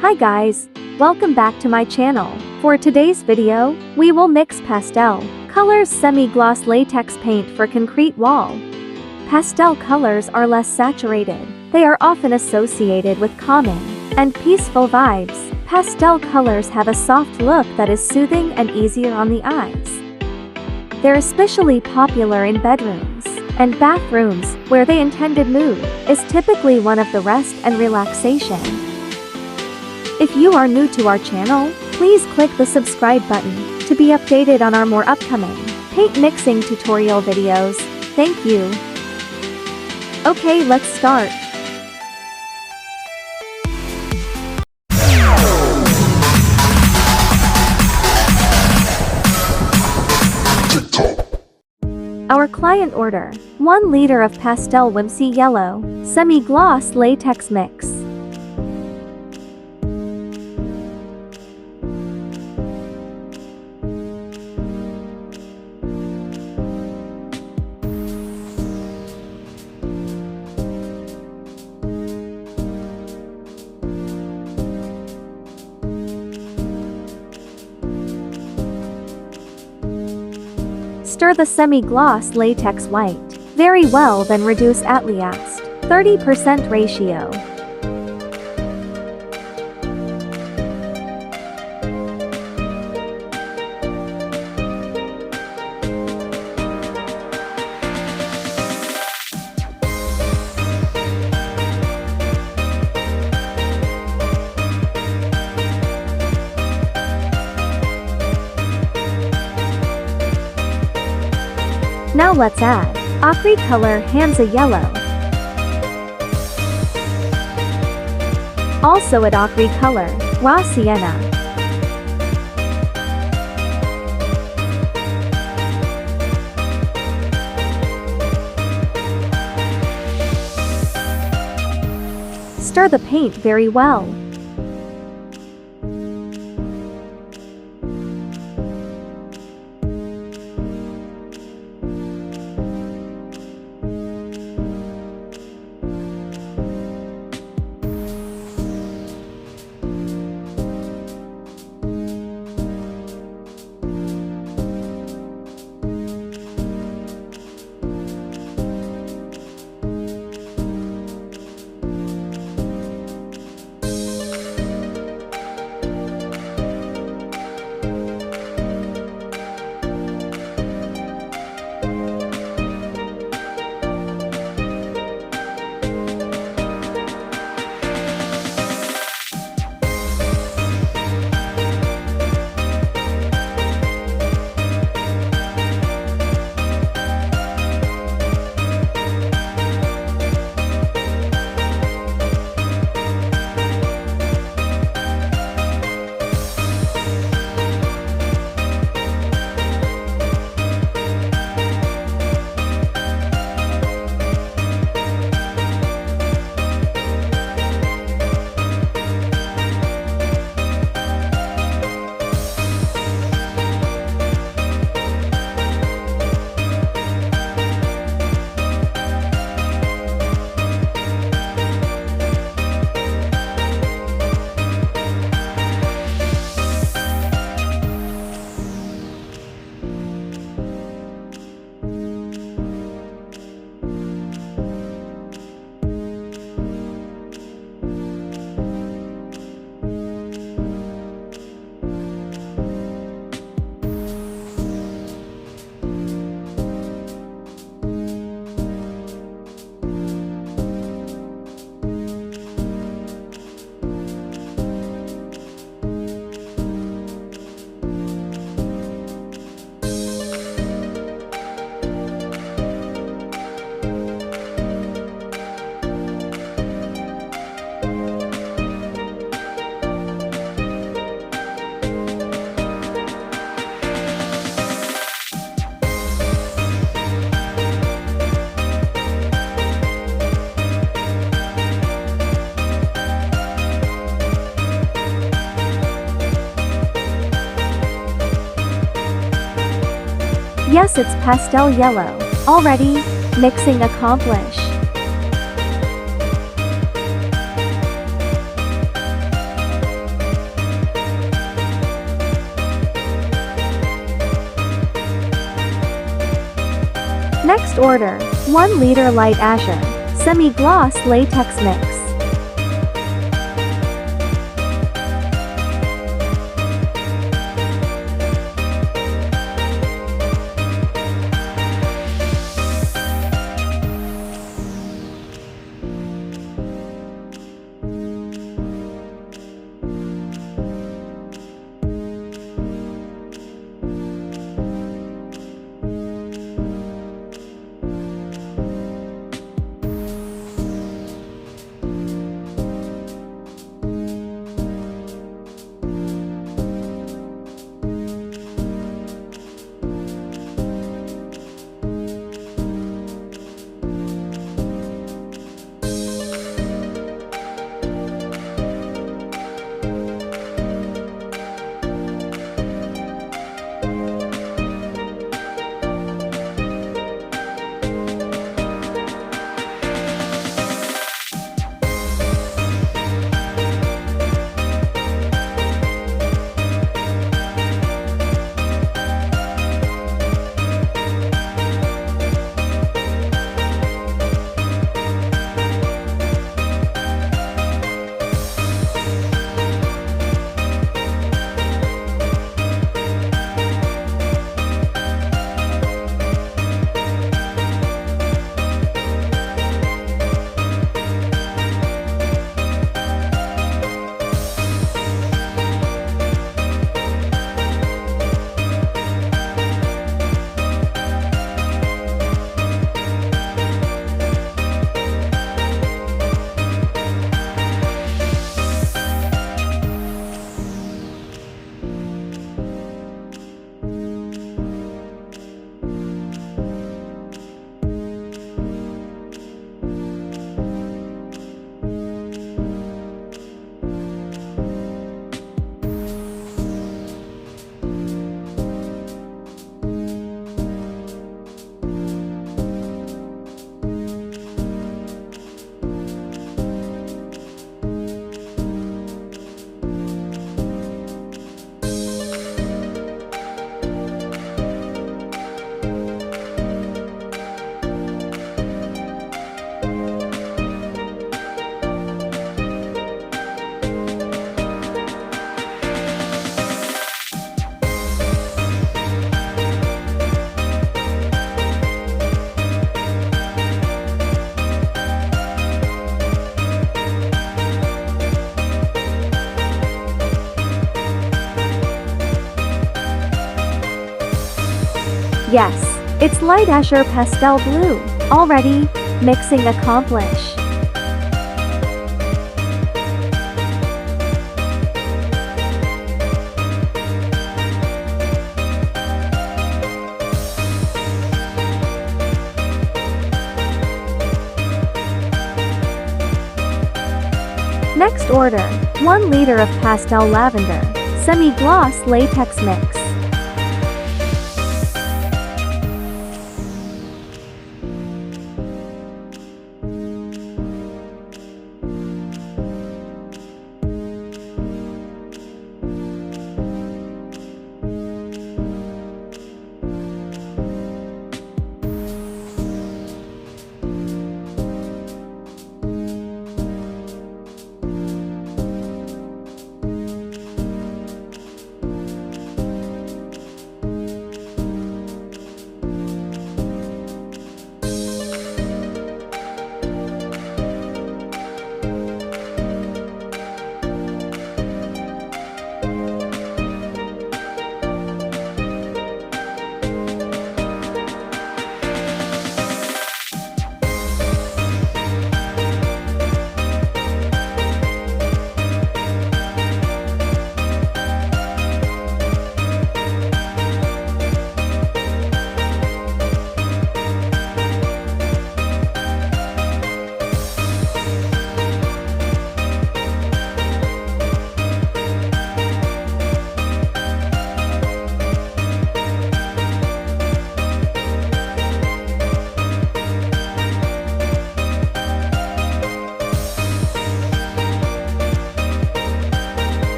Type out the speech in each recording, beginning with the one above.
Hi guys, welcome back to my channel. For today's video, we will mix PASTEL Colors semi-gloss latex paint for concrete wall. Pastel colors are less saturated. They are often associated with calming and peaceful vibes. Pastel colors have a soft look that is soothing and easier on the eyes. They're especially popular in bedrooms and bathrooms, where the intended mood is typically one of the rest and relaxation. If you are new to our channel, please click the subscribe button to be updated on our more upcoming paint mixing tutorial videos. Thank you. Okay, let's start. Our client order: 1 liter of Pastel Whimsy Yellow semi-gloss latex mix. Stir the semi-gloss latex white very well, then reduce at least 30% ratio. Now let's add Acrylic color Hansa Yellow. Also add Acrylic color Raw Sienna. Stir the paint very well. Yes, it's pastel yellow. Already, mixing accomplished. Next order, 1 liter light azure, semi-gloss latex mix. Yes, it's light azure pastel blue. Already, mixing accomplished. Next order, 1 liter of pastel lavender, semi-gloss latex mix.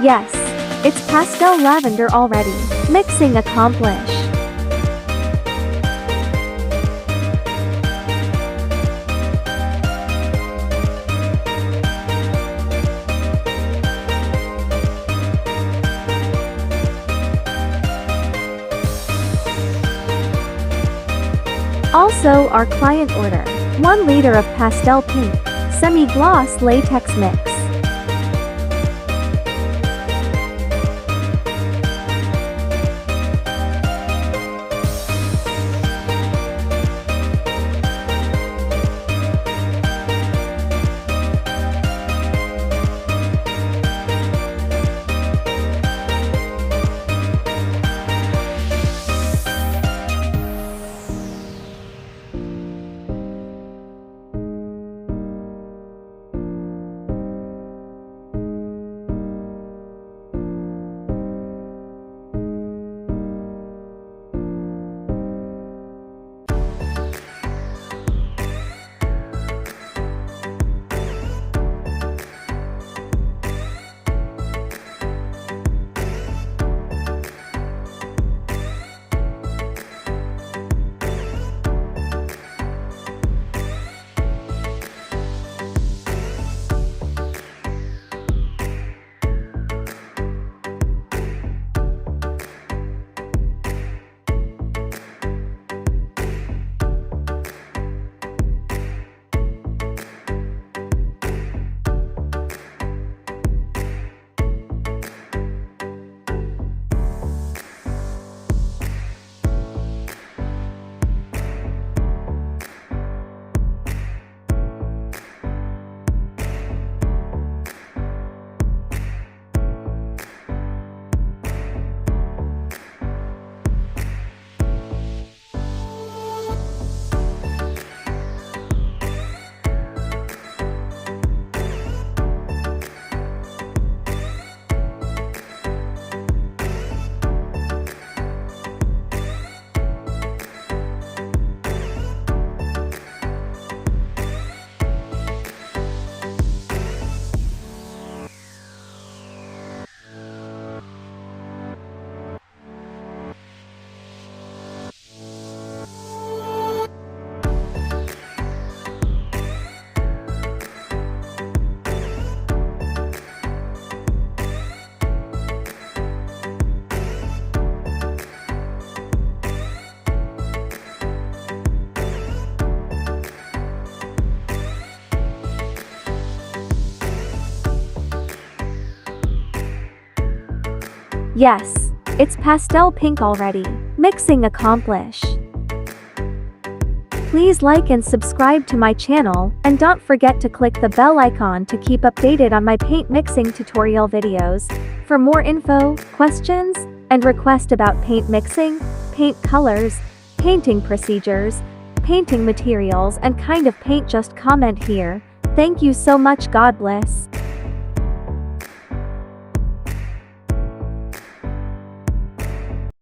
Yes, it's pastel lavender already. Mixing accomplished. Also our client order, 1 liter of pastel pink, semi-gloss latex mix. Yes, it's pastel pink already. Mixing accomplished. Please like and subscribe to my channel, and don't forget to click the bell icon to keep updated on my paint mixing tutorial videos. For more info, questions, and request about paint mixing, paint colors, painting procedures, painting materials and kind of paint, just comment here. Thank you so much. God bless.